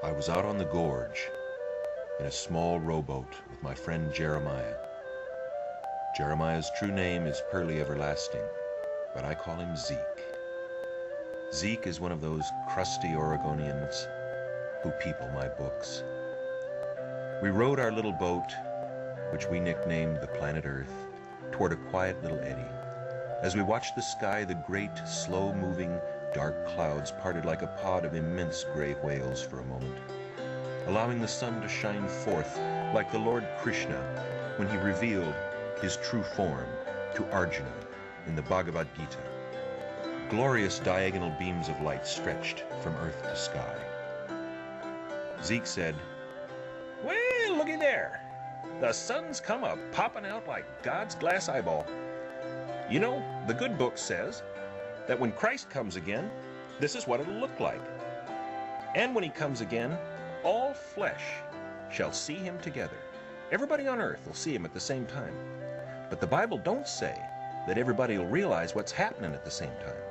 I was out on the gorge in a small rowboat with my friend Jeremiah. Jeremiah's true name is Pearly Everlasting, but I call him Zeke. Zeke is one of those crusty Oregonians who people my books. We rowed our little boat, which we nicknamed the planet Earth, toward a quiet little eddy. As we watched the sky, the great, slow-moving, dark clouds parted like a pod of immense gray whales for a moment, allowing the sun to shine forth like the Lord Krishna when he revealed his true form to Arjuna in the Bhagavad Gita. Glorious diagonal beams of light stretched from earth to sky. Zeke said, "Well, looky there. The sun's come up popping out like God's glass eyeball. You know, the good book says that when Christ comes again, this is what it'll look like. And when he comes again, all flesh shall see him together. Everybody on earth will see him at the same time. But the Bible don't say that everybody will realize what's happening at the same time.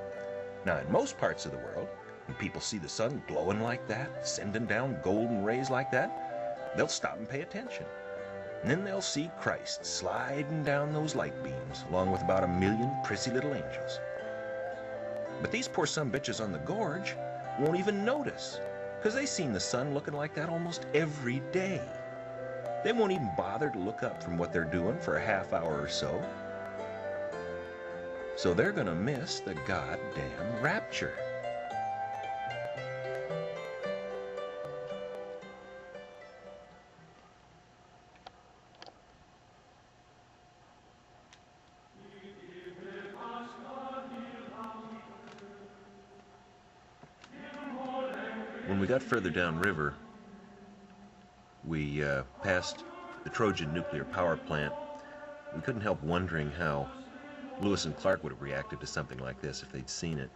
Now, in most parts of the world, when people see the sun glowing like that, sending down golden rays like that, they'll stop and pay attention. And then they'll see Christ sliding down those light beams, along with about 1,000,000 prissy little angels. But these poor sumbitches on the gorge won't even notice, because they've seen the sun looking like that almost every day. They won't even bother to look up from what they're doing for a half hour or so. So they're gonna miss the goddamn rapture. When we got further downriver, we passed the Trojan nuclear power plant. We couldn't help wondering how Lewis and Clark would have reacted to something like this if they'd seen it.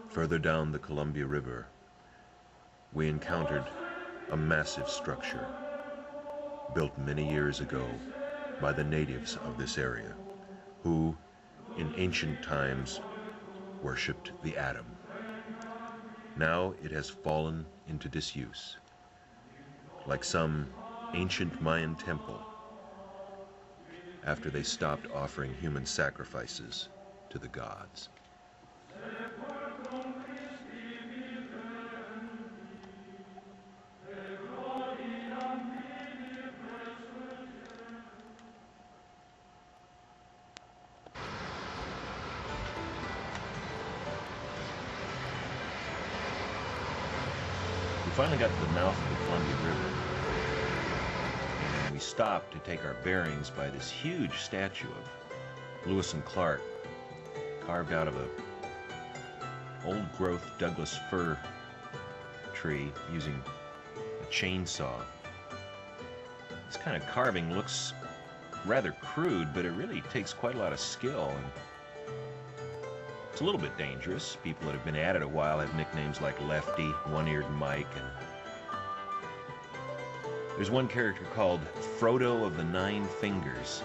Further down the Columbia River, we encountered a massive structure built many years ago by the natives of this area, who, in ancient times, worshipped the atom. Now it has fallen into disuse, like some ancient Mayan temple after they stopped offering human sacrifices to the gods. We finally got to the mouth of the Columbia River, and we stopped to take our bearings by this huge statue of Lewis and Clark, carved out of a old-growth Douglas fir tree using a chainsaw. This kind of carving looks rather crude, but it really takes quite a lot of skill, and it's a little bit dangerous. People that have been at it a while have nicknames like Lefty, One-Eared Mike, and there's one character called Frodo of the Nine Fingers.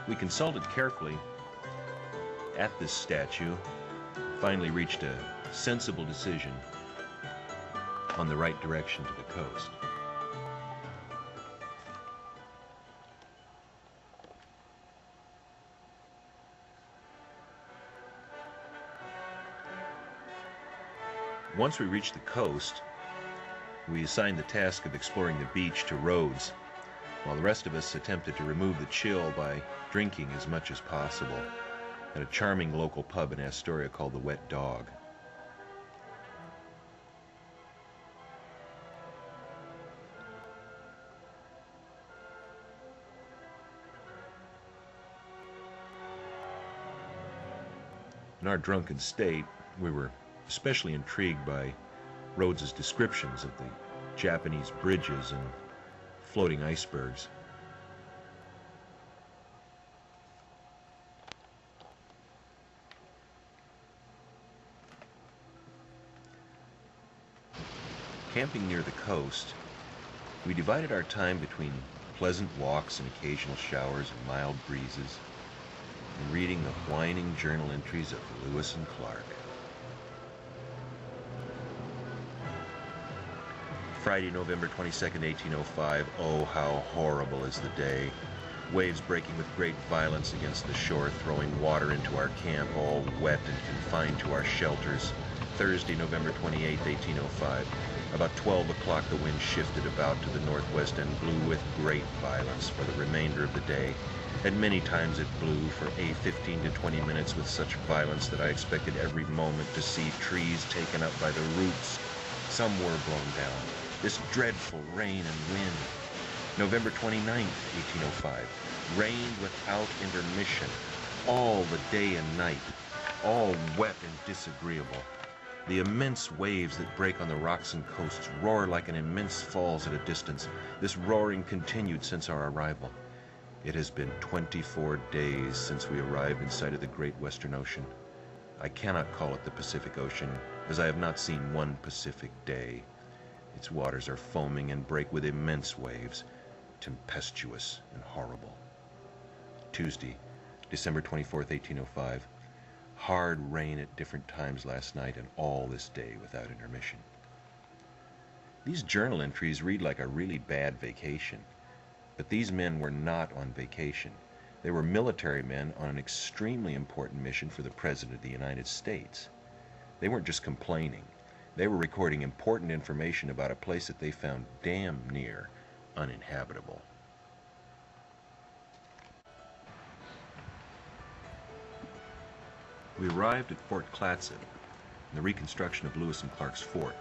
We consulted carefully at this statue, finally reached a sensible decision on the right direction to the coast. Once we reached the coast, we assigned the task of exploring the beach to Rhodes, while the rest of us attempted to remove the chill by drinking as much as possible at a charming local pub in Astoria called the Wet Dog. In our drunken state, we were especially intrigued by Rhodes's descriptions of the Japanese bridges and floating icebergs. Camping near the coast, we divided our time between pleasant walks and occasional showers and mild breezes, and reading the whining journal entries of Lewis and Clark. Friday, November 22nd, 1805. Oh, how horrible is the day. Waves breaking with great violence against the shore, throwing water into our camp, all wet and confined to our shelters. Thursday, November 28th, 1805. About 12 o'clock the wind shifted about to the northwest and blew with great violence for the remainder of the day. And many times it blew for 15 to 20 minutes with such violence that I expected every moment to see trees taken up by the roots. Some were blown down. This dreadful rain and wind. November 29th, 1805. Rained without intermission, all the day and night, all wet and disagreeable. The immense waves that break on the rocks and coasts roar like an immense falls at a distance. This roaring continued since our arrival. It has been 24 days since we arrived in sight of the great Western Ocean. I cannot call it the Pacific Ocean, as I have not seen one Pacific day. Its waters are foaming and break with immense waves, tempestuous and horrible. Tuesday, December 24th, 1805. Hard rain at different times last night and all this day without intermission. These journal entries read like a really bad vacation, but these men were not on vacation. They were military men on an extremely important mission for the President of the United States. They weren't just complaining. They were recording important information about a place that they found damn near uninhabitable. We arrived at Fort Clatsop in the reconstruction of Lewis and Clark's fort.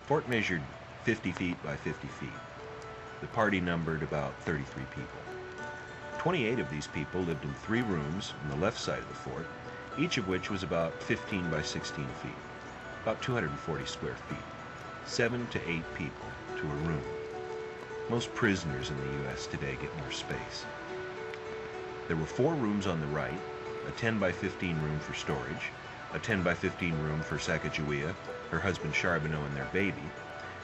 The fort measured 50 feet by 50 feet. The party numbered about 33 people. 28 of these people lived in 3 rooms on the left side of the fort, each of which was about 15 by 16 feet, about 240 square feet, 7 to 8 people to a room. Most prisoners in the U.S. today get more space. There were 4 rooms on the right, a 10 by 15 room for storage, a 10 by 15 room for Sacagawea, her husband Charbonneau and their baby,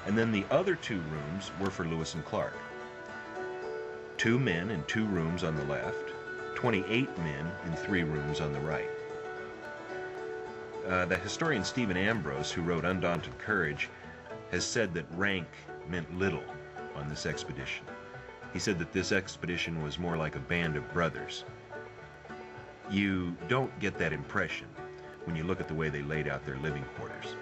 and then the other 2 rooms were for Lewis and Clark. 2 men in 2 rooms on the left, 28 men in 3 rooms on the right. The historian Stephen Ambrose, who wrote Undaunted Courage, has said that rank meant little on this expedition. He said that this expedition was more like a band of brothers. You don't get that impression when you look at the way they laid out their living quarters.